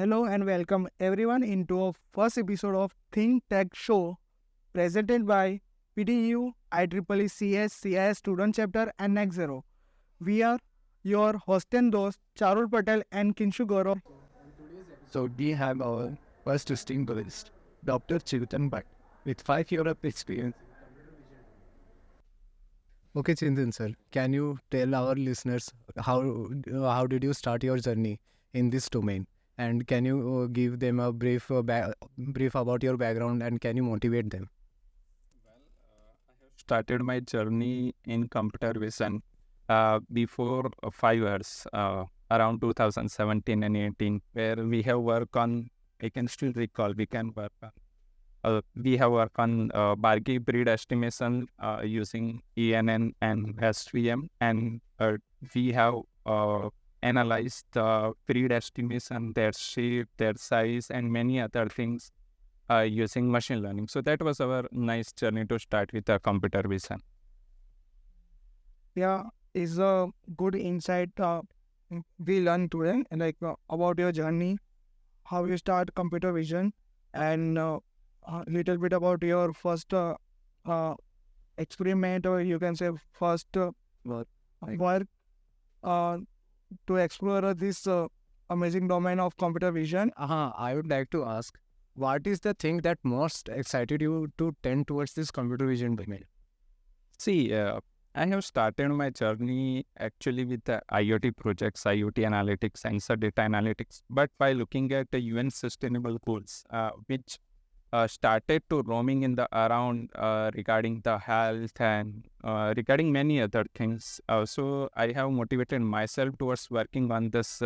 Hello and welcome everyone into our first episode of ThinkTech Show presented by PDEU, IEEE CS CIS Student Chapter and Nexero. We are your host and host Charul Patel and Kinshu Gaurav. So we have our first distinguished Dr. Chintan Bhatt with 5 years of experience. Okay, Chintan sir, can you tell our listeners how did you start your journey in this domain, and can you give them a brief about your background, and can you motivate them? I have started my journey in computer vision before 5 years, around 2017 and 18, where we have worked on, I can still recall, we have worked on Barkey breed estimation using ENN and SVM, and we have analyzed the breed estimation, their shape, their size, and many other things using machine learning. So that was our nice journey to start with computer vision. Yeah, is a good insight we learned today, about your journey, how you start computer vision, and a little bit about your first experiment, or you can say first work to explore this amazing domain of computer vision. I would like to ask, what is the thing that most excited you to tend towards this computer vision domain? See, I have started my journey actually with the IoT projects, IoT analytics, sensor data analytics. But by looking at the UN sustainable goals, which started to roaming in the around regarding the health and regarding many other things. So I have motivated myself towards working on this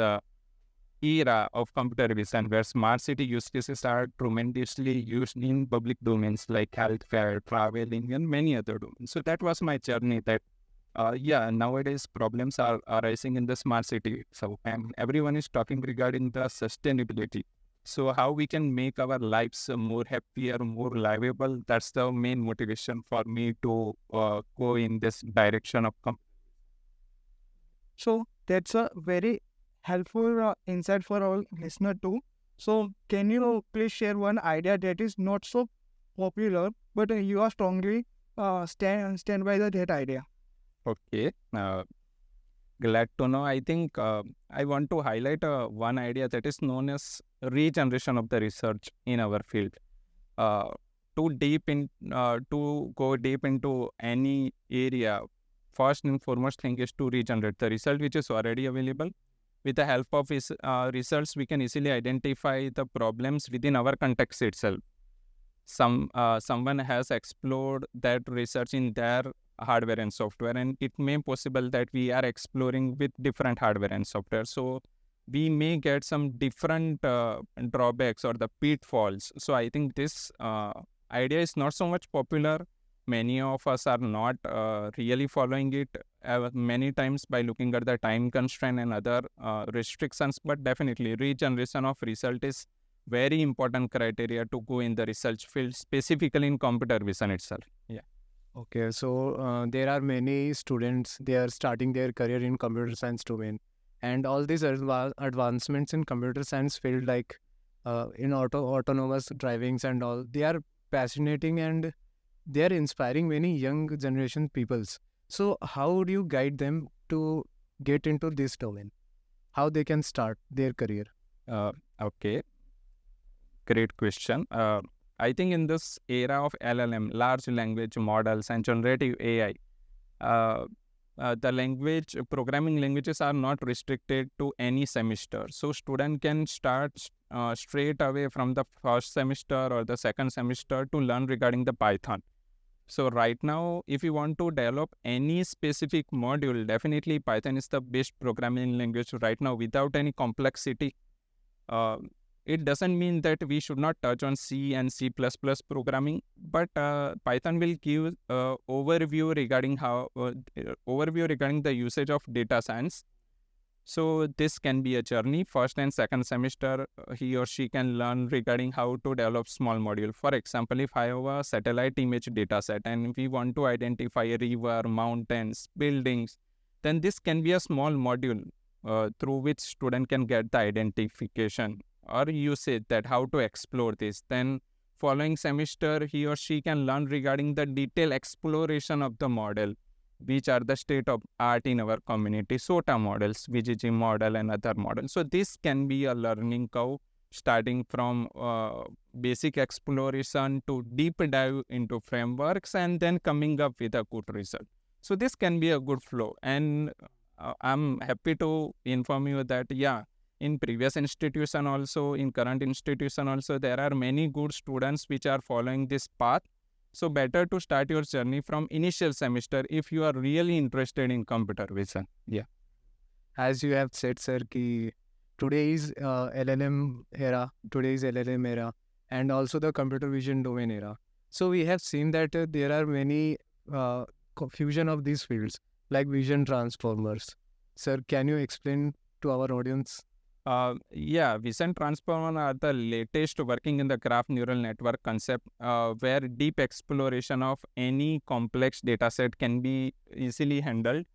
era of computer vision, where smart city use cases are tremendously used in public domains like healthcare, traveling, and many other domains. So that was my journey. That nowadays problems are arising in the smart city. So and everyone is talking regarding the sustainability. So how we can make our lives more happier, more livable. That's the main motivation for me to go in this direction of So that's a very helpful insight for our listener too. So can you please share one idea that is not so popular, but you are strongly stand by that idea? Okay. Glad to know. I think I want to highlight one idea that is known as regeneration of the research in our field. To go deep into any area, first and foremost thing is to regenerate the result which is already available. With the help of results, we can easily identify the problems within our context itself. Someone has explored that research in their hardware and software, and it may be possible that we are exploring with different hardware and software. So we may get some different drawbacks or the pitfalls. So I think this idea is not so much popular. Many of us are not really following it many times by looking at the time constraint and other restrictions. But definitely regeneration of result is very important criteria to go in the research field, specifically in computer vision itself. Yeah. Okay, so there are many students, they are starting their career in computer science domain, and all these advancements in computer science field, like in autonomous drivings and all, they are fascinating and they are inspiring many young generation peoples. So how do you guide them to get into this domain? How they can start their career? Okay, great question. I think in this era of LLM, large language models, and generative AI, the programming languages are not restricted to any semester. So student can start straight away from the first semester or the second semester to learn regarding the Python. So right now, if you want to develop any specific module, definitely Python is the best programming language right now without any complexity. It doesn't mean that we should not touch on C and C++ programming, but Python will give overview regarding the usage of data science. So this can be a journey. First and second semester, he or she can learn regarding how to develop small module. For example, if I have a satellite image data set and we want to identify a river, mountains, buildings, then this can be a small module through which student can get the identification or usage, that how to explore this. Then following semester, he or she can learn regarding the detailed exploration of the model, which are the state of art in our community, SOTA models, VGG model and other models. So this can be a learning curve starting from basic exploration to deep dive into frameworks and then coming up with a good result. So this can be a good flow. And I'm happy to inform you that, yeah, in previous institution also, in current institution also, there are many good students which are following this path. So better to start your journey from initial semester if you are really interested in computer vision. Yeah. As you have said, sir, ki today is LLM era, and also the computer vision domain era. So we have seen that there are many confusion of these fields, like vision transformers. Sir, can you explain to our audience? Yeah, vision transformer are the latest working in the graph neural network concept, where deep exploration of any complex data set can be easily handled.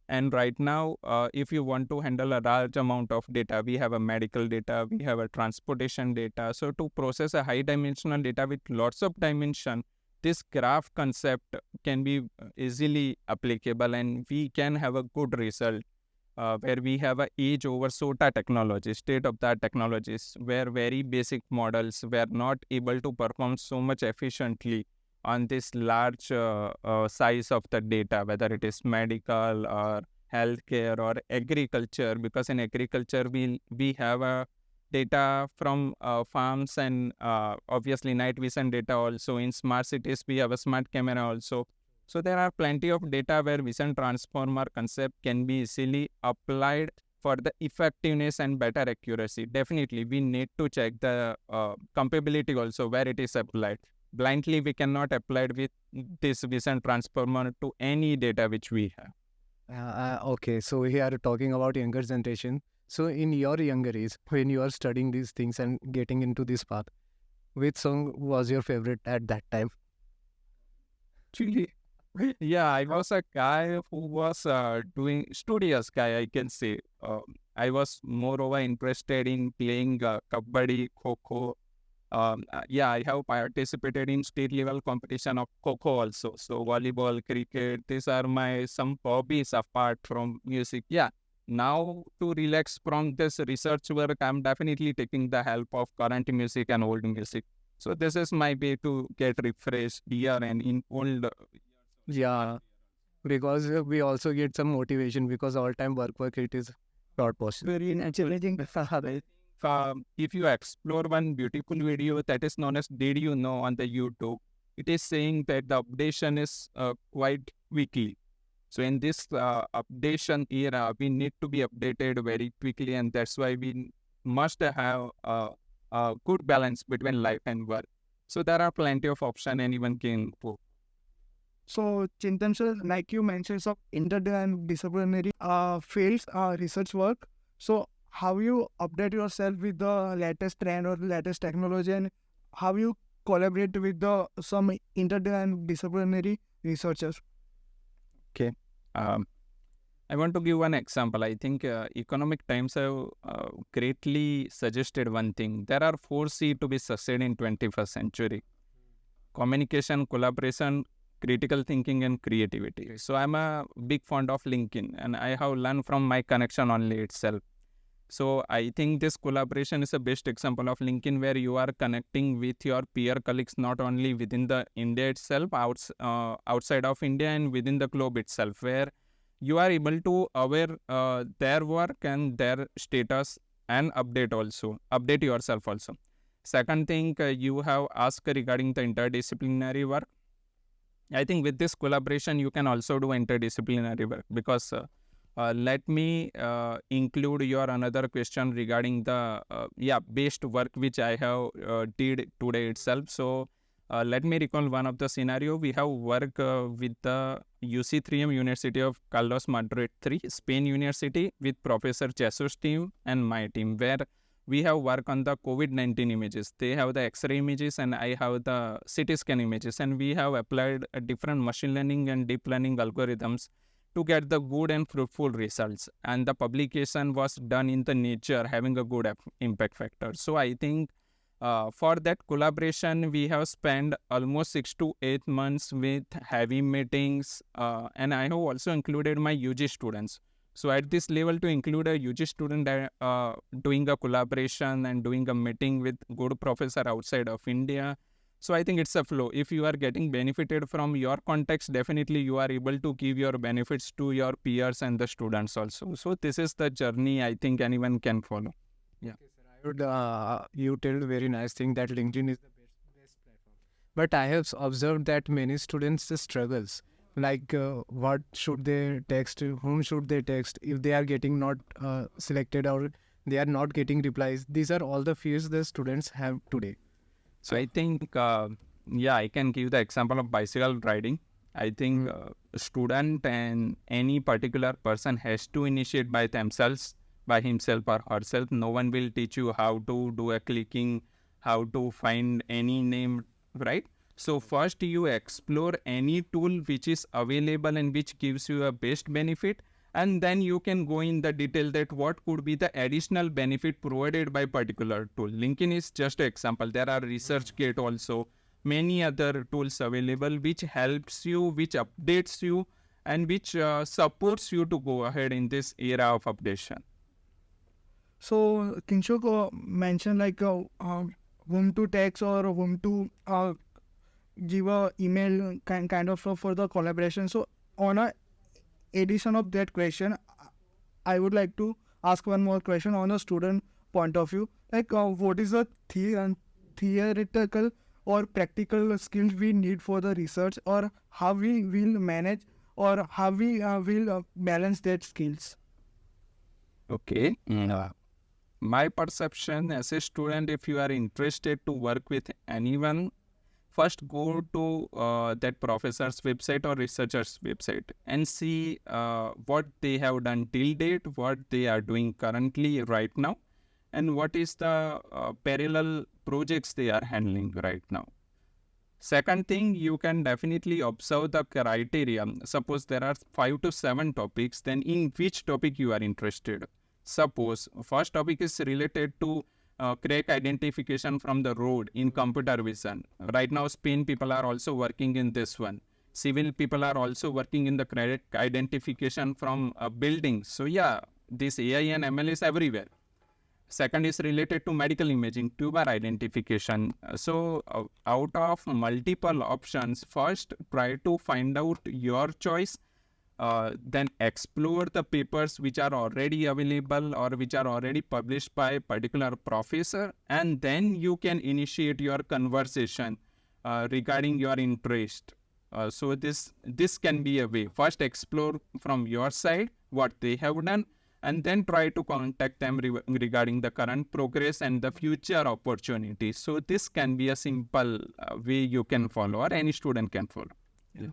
And right now, if you want to handle a large amount of data, we have a medical data, we have a transportation data. So to process a high dimensional data with lots of dimension, this graph concept can be easily applicable, and we can have a good result. Where we have a edge over SOTA technology, state-of-the-art technologies, where very basic models were not able to perform so much efficiently on this large size of the data, whether it is medical or healthcare or agriculture, because in agriculture we have a data from farms and obviously night vision data also. In smart cities, we have a smart camera also. So there are plenty of data where vision transformer concept can be easily applied for the effectiveness and better accuracy. Definitely, we need to check the compatibility also where it is applied. Blindly, we cannot apply it with this vision transformer to any data which we have. Okay, so we are talking about younger generation. So in your younger age, when you are studying these things and getting into this path, which song was your favorite at that time? Actually, yeah, I was a guy who was doing studious guy, I can say. I was moreover interested in playing kabaddi, kho. Yeah, I have participated in state level competition of kho also. So volleyball, cricket, these are my some hobbies apart from music. Yeah, now to relax from this research work, I'm definitely taking the help of current music and old music. So this is my way to get refreshed here and in old. Yeah, because we also get some motivation because all time work it is not possible. Very challenging. If you explore one beautiful video that is known as Did You Know on the YouTube, it is saying that the updation is quite quickly. So in this updation era, we need to be updated very quickly, and that's why we must have a good balance between life and work. So there are plenty of options anyone can put. So, Chintan sir, like you mentioned, some interdisciplinary fields research work. So, how you update yourself with the latest trend or latest technology, and how you collaborate with the some interdisciplinary researchers? Okay. I want to give one example. I think Economic Times have greatly suggested one thing. There are 4 C to be succeed in 21st century. Communication, collaboration, critical thinking and creativity. So I'm a big fond of LinkedIn, and I have learned from my connection only itself. So I think this collaboration is a best example of LinkedIn, where you are connecting with your peer colleagues not only within the India itself, outside of India and within the globe itself, where you are able to aware their work and their status and update yourself also. Second thing, you have asked regarding the interdisciplinary work. I think with this collaboration, you can also do interdisciplinary work, because let me include your another question regarding the best work which I have did today itself. So let me recall one of the scenario. We have worked with the UC3M University of Carlos Madrid 3, Spain University, with Professor Jesus' team and my team, where we have worked on the COVID-19 images. They have the X-ray images and I have the CT scan images, and we have applied different machine learning and deep learning algorithms to get the good and fruitful results. And the publication was done in the Nature, having a good impact factor. So I think for that collaboration, we have spent almost 6 to 8 months with heavy meetings, and I have also included my UG students. So at this level, to include a UG student doing a collaboration and doing a meeting with good professor outside of India, so I think it's a flow. If you are getting benefited from your context, definitely you are able to give your benefits to your peers and the students also. So this is the journey I think anyone can follow. Yeah. Okay, sir. I would, you told a very nice thing that LinkedIn is the best platform. But I have observed that many students struggles. Like what should they text, whom should they text, if they are getting not selected or they are not getting replies. These are all the fears the students have today. So I think, I can give the example of bicycle riding. I think student and any particular person has to initiate by themselves, by himself or herself. No one will teach you how to do a clicking, how to find any name, right? So first you explore any tool which is available and which gives you a best benefit, and then you can go in the detail that what could be the additional benefit provided by particular tool. LinkedIn is just an example. There are ResearchGate also, many other tools available which helps you, which updates you, and which supports you to go ahead in this era of updation. So Kinshuk mentioned like whom to text or whom to give a email kind of for the collaboration. So on a addition of that question, I would like to ask one more question on a student point of view. Like what is the theoretical or practical skills we need for the research, or how we will manage, or how we will balance that skills? Okay. My perception as a student, if you are interested to work with anyone, first go to that professor's website or researcher's website and see what they have done till date, what they are doing currently right now, and what is the parallel projects they are handling right now. Second thing, you can definitely observe the criteria. Suppose there are 5 to 7 topics, then in which topic you are interested. Suppose first topic is related to crack identification from the road in computer vision. Right now, Spain people are also working in this one. Civil people are also working in the crack identification from buildings. So yeah, this AI and ML is everywhere. Second is related to medical imaging, tumor identification. So out of multiple options, first try to find out your choice. Then explore the papers which are already available or which are already published by a particular professor, and then you can initiate your conversation regarding your interest. So this can be a way. First explore from your side what they have done, and then try to contact them regarding the current progress and the future opportunities. So this can be a simple way you can follow, or any student can follow. Yeah.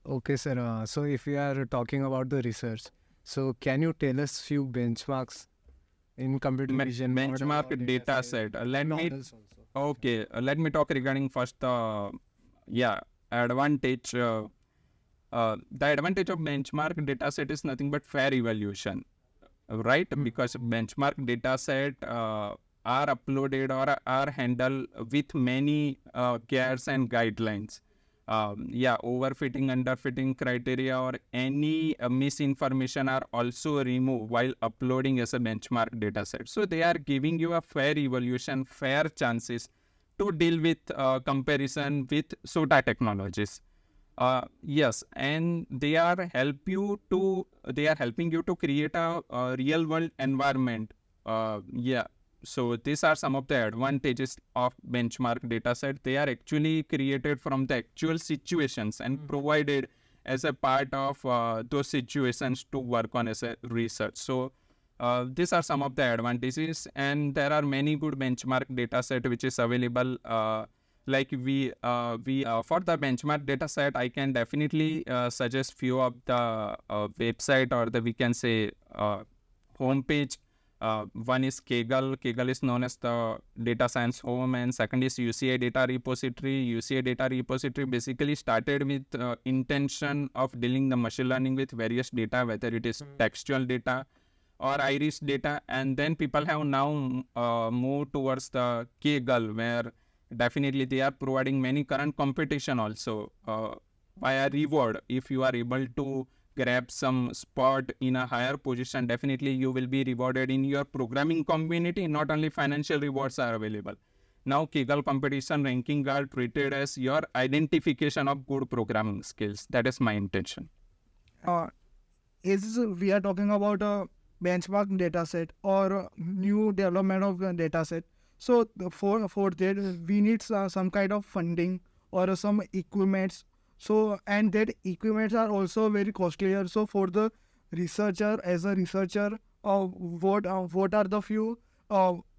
Okay, sir. So if we are talking about the research, so can you tell us few benchmarks in computer vision? Benchmark data set. Let me talk regarding first advantage. The advantage of benchmark data set is nothing but fair evaluation, right? Because benchmark data set are uploaded or are handled with many cares and guidelines. Overfitting, underfitting criteria or any misinformation are also removed while uploading as a benchmark data set. So they are giving you a fair evaluation, fair chances to deal with comparison with SOTA technologies. Yes, and they are helping you to create a real world environment. So these are some of the advantages of benchmark data set. They are actually created from the actual situations and provided as a part of those situations to work on as a research. So these are some of the advantages, and there are many good benchmark data set which is available. For the benchmark data set, I can definitely suggest few of the website or we can say homepage. One is Kaggle. Kaggle is known as the data science home, and second is UCI data repository. UCI data repository basically started with intention of dealing the machine learning with various data, whether it is textual data or iris data, and then people have now moved towards the Kaggle, where definitely they are providing many current competition also via reward. If you are able to grab some spot in a higher position, definitely you will be rewarded in your programming community. Not only financial rewards are available. Now Kaggle competition ranking are treated as your identification of good programming skills. That is my intention. Is we are talking about a benchmark data set or a new development of a data set. So for that we need some kind of funding or some equipments. So and that equipments are also very costlier. So for the researcher, as a researcher, what are the few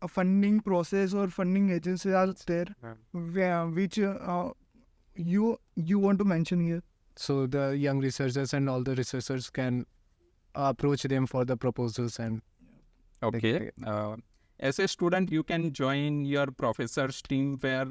funding process or funding agencies are there which you want to mention here? So the young researchers and all the researchers can approach them for the proposals and Okay. As a student, you can join your professor's team where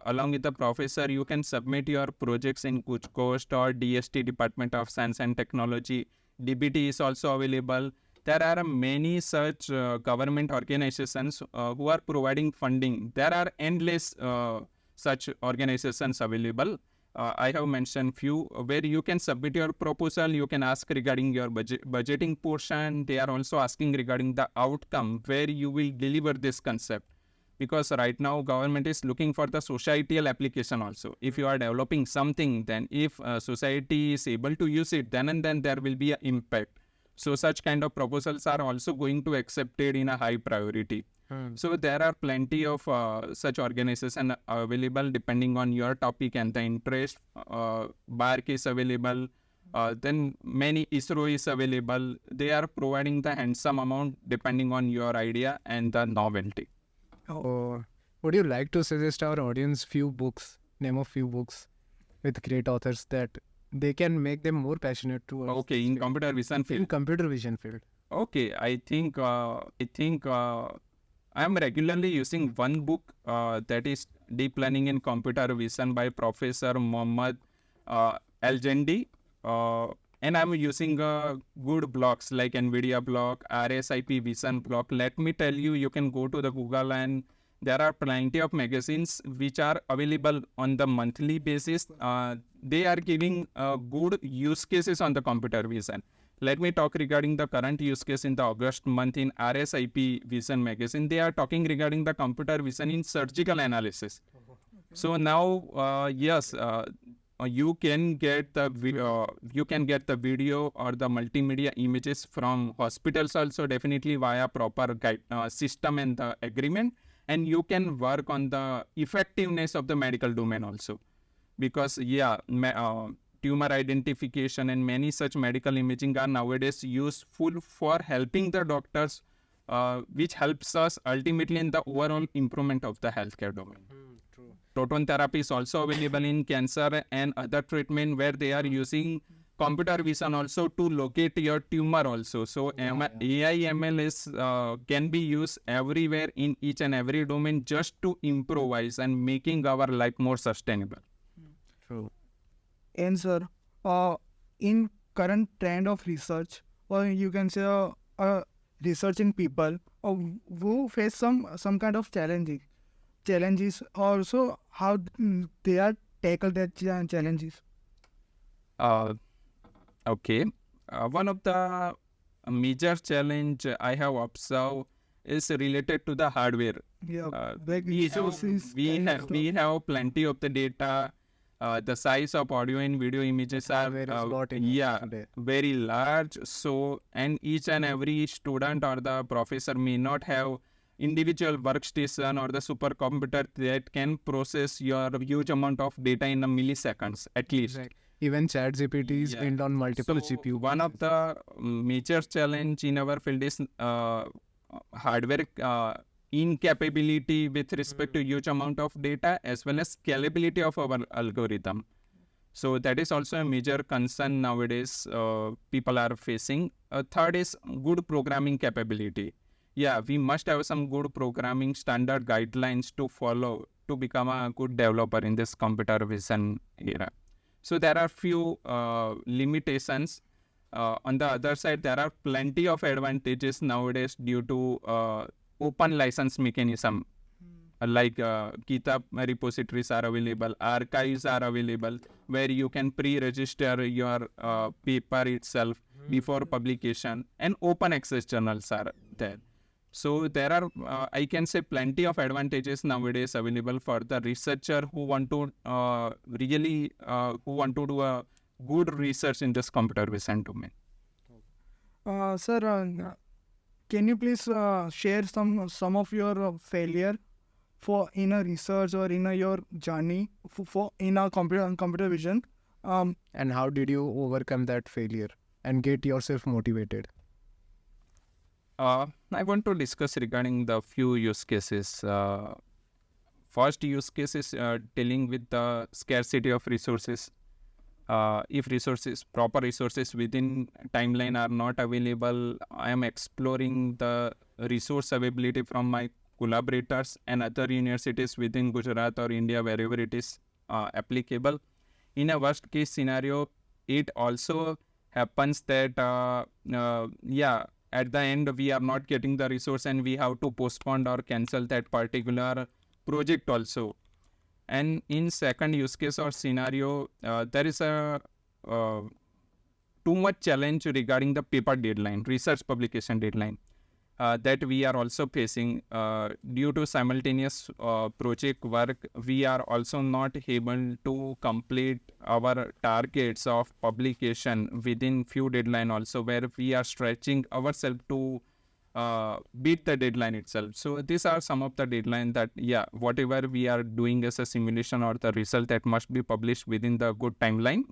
along with the professor, you can submit your projects in Kuch Coast or DST, Department of Science and Technology. DBT is also available. There are many such government organizations who are providing funding. There are endless such organizations available. I have mentioned few where you can submit your proposal, you can ask regarding your budgeting portion. They are also asking regarding the outcome where you will deliver this concept. Because right now government is looking for the societal application also. If you are developing something, then if society is able to use it, then and then there will be an impact. So such kind of proposals are also going to accepted in a high priority. So there are plenty of such organizations available depending on your topic and the interest. BARC is available. Then many ISRO is available. They are providing the handsome amount depending on your idea and the novelty. Would you like to suggest our audience few books, name of few books with great authors that they can make them more passionate towards Okay, in computer vision in field. computer vision field? Okay, I think I am regularly using one book that is Deep Learning in Computer Vision by Professor Mohammad Al-Jandi. And I'm using good blogs like NVIDIA blog, RSIP Vision blog. Let me tell you, you can go to the Google and there are plenty of magazines which are available on the monthly basis. They are giving good use cases on the computer vision. Let me talk regarding the current use case in the August month in RSIP Vision magazine. They are talking regarding the computer vision in surgical analysis. So now, yes, you can get the video or the multimedia images from hospitals also, definitely via proper guide, system and the agreement. And you can work on the effectiveness of the medical domain also, because tumor identification and many such medical imaging are nowadays useful for helping the doctors, which helps us ultimately in the overall improvement of the healthcare domain. Proton therapy is also available in cancer and other treatment where they are using computer vision also to locate your tumor also. So AI ML is can be used everywhere in each and every domain just to improvise and making our life more sustainable. True. And sir, in current trend of research, or you can say researching people who face some kind of challenges, also how they are tackle that challenges. Okay. One of the major challenge I have observed is related to the hardware. Yeah, We have plenty of the data. The size of audio and video images are very large. So, and each and every student or the professor may not have individual workstation or the supercomputer that can process your huge amount of data in a milliseconds at least. Exactly. Even ChatGPT is built on multiple CPU. One of the major challenge in our field is hardware incapability with respect to huge amount of data as well as scalability of our algorithm. So that is also a major concern nowadays people are facing. Third is good programming capability. yeah, we must have some good programming standard guidelines to follow to become a good developer in this computer vision era. So there are few limitations. On the other side, there are plenty of advantages nowadays due to open license mechanism. Like GitHub repositories are available, archives are available, where you can pre-register your paper itself before publication, and open access journals are there. So there are, I can say, plenty of advantages nowadays available for the researcher who want to who want to do a good research in this computer vision domain. Sir, can you please share some of your failure for in a research or in your journey for in a computer vision? And how did you overcome that failure and get yourself motivated? I want to discuss regarding the few use cases. First use case is dealing with the scarcity of resources. If proper resources within timeline are not available, I am exploring the resource availability from my collaborators and other universities within Gujarat or India, wherever it is applicable. In a worst case scenario, it also happens that at the end we are not getting the resource and we have to postpone or cancel that particular project also. And in second use case or scenario, there is a too much challenge regarding the paper deadline, research publication deadline, that we are also facing due to simultaneous project work. We are also not able to complete our targets of publication within few deadline also, where we are stretching ourselves to beat the deadline itself. So these are some of the deadline that, whatever we are doing as a simulation or the result, that must be published within the good timeline,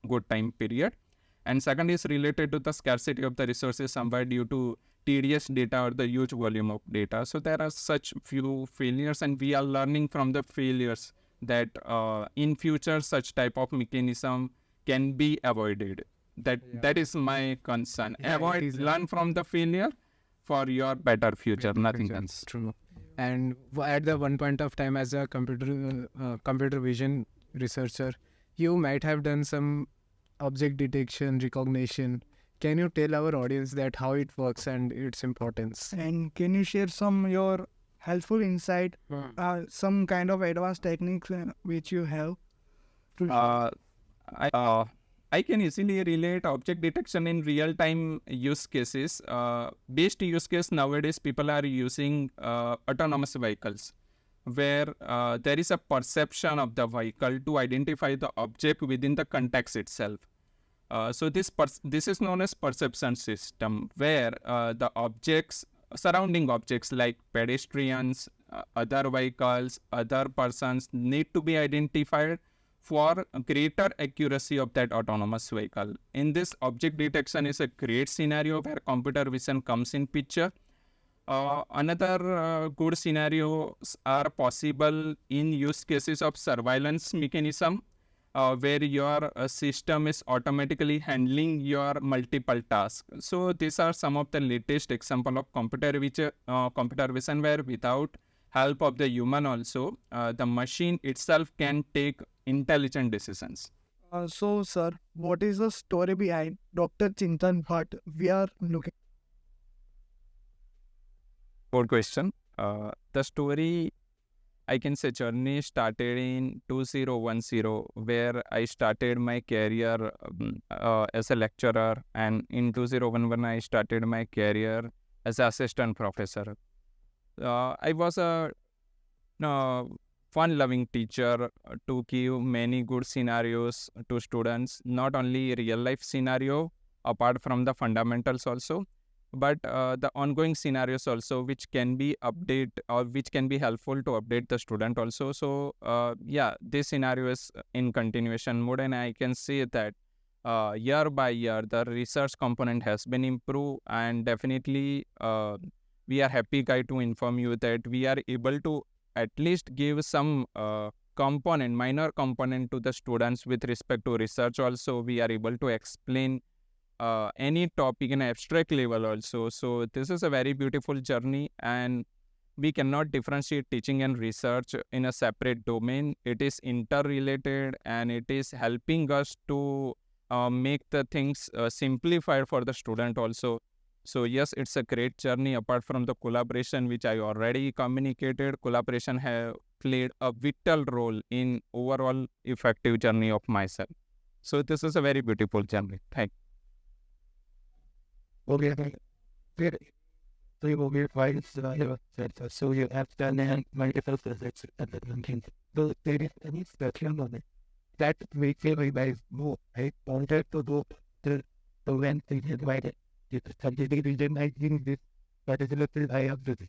good time period. And second is related to the scarcity of the resources, somewhere due to tedious data or the huge volume of data. So there are such few failures, and we are learning from the failures that in future such type of mechanism can be avoided. That is my concern. Learn from the failure for your better future, nothing else. True. And at the one point of time, as a computer vision researcher, you might have done some object detection, recognition. Can you tell our audience that how it works and its importance? And can you share some your helpful insight, some kind of advanced techniques which you have to I can easily relate object detection in real-time use cases. Best use case nowadays, people are using autonomous vehicles, where there is a perception of the vehicle to identify the object within the context itself. So this is known as perception system, where the surrounding objects like pedestrians, other vehicles, other persons need to be identified for greater accuracy of that autonomous vehicle. In this, object detection is a great scenario where computer vision comes in picture. Another good scenarios are possible in use cases of surveillance mechanism, where your system is automatically handling your multiple tasks. So these are some of the latest example of computer vision, where without help of the human also, the machine itself can take intelligent decisions. So, sir, what is the story behind Dr. Chintan Bhatt? We are looking. Good question. The story, I can say, journey started in 2010, where I started my career as a lecturer, and in 2011 I started my career as assistant professor. I was a fun-loving teacher to give many good scenarios to students, not only real-life scenario, apart from the fundamentals also, but the ongoing scenarios also, which can be update or which can be helpful to update the student also. So this scenario is in continuation mode, and I can see that year by year the research component has been improved, and definitely we are happy to inform you that we are able to at least give some minor component to the students with respect to research also. We are able to explain any topic in abstract level also. So this is a very beautiful journey, and we cannot differentiate teaching and research in a separate domain. It is interrelated, and it is helping us to make the things simplified for the student also. So yes, it's a great journey. Apart from the collaboration, which I already communicated, collaboration have played a vital role in overall effective journey of myself. So this is a very beautiful journey. Thank Okay, great. So you will be right. So you have done multiple physics at the beginning. So there is any spectrum on it that makes you realize more. I wanted to do the when things is right. It's a scientific reason I think this particular field I have to do.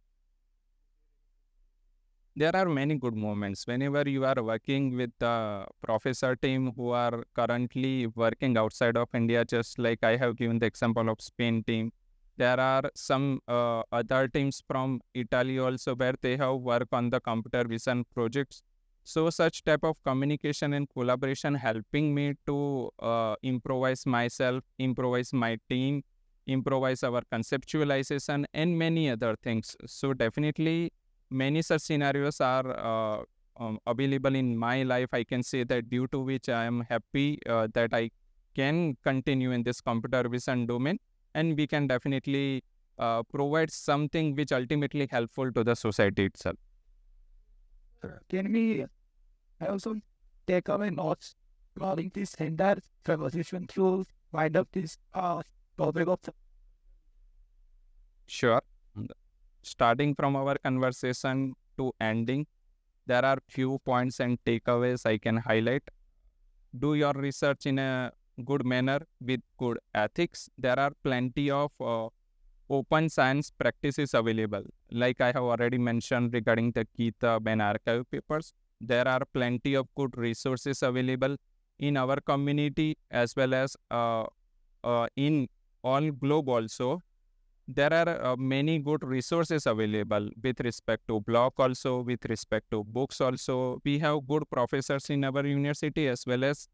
There are many good moments whenever you are working with the professor team who are currently working outside of India, just like I have given the example of Spain team. There are some other teams from Italy also where they have worked on the computer vision projects. So such type of communication and collaboration helping me to improvise myself, improvise my team, improvise our conceptualization and many other things. So definitely many such scenarios are available in my life. I can say that due to which I am happy that I can continue in this computer vision domain, and we can definitely provide something which ultimately helpful to the society itself. Can we also take away notes regarding this entire conversation to wind up this topic of Sure. Starting from our conversation to ending, there are few points and takeaways I can highlight. Do your research in a good manner with good ethics. There are plenty of open science practices available. Like I have already mentioned regarding the GitHub and archive papers, there are plenty of good resources available in our community as well as in all globe also. There are many good resources available with respect to blog also, with respect to books also. We have good professors in our university as well as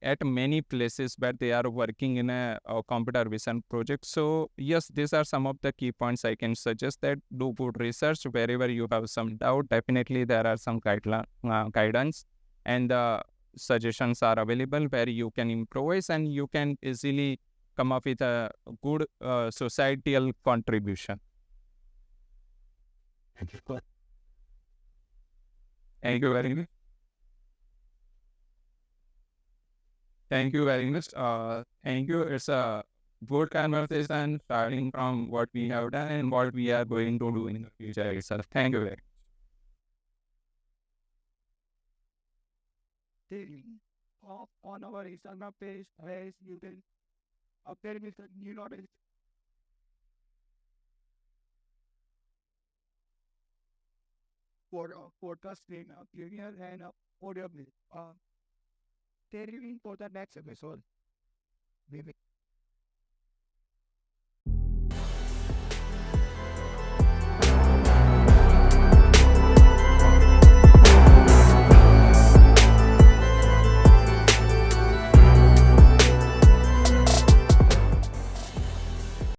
at many places where they are working in a computer vision project. So yes, these are some of the key points I can suggest, that do good research. Wherever you have some doubt, definitely there are some guidance and suggestions are available where you can improvise and you can easily come up with a good societal contribution. Thank you very much. Thank you very much. Thank you. It's a good conversation starting from what we have done and what we are going to do in the future itself. Thank you very much. On our Instagram page, where you can update with the new knowledge. For podcast in Junior and audio. Stay tuned for the next episode. We will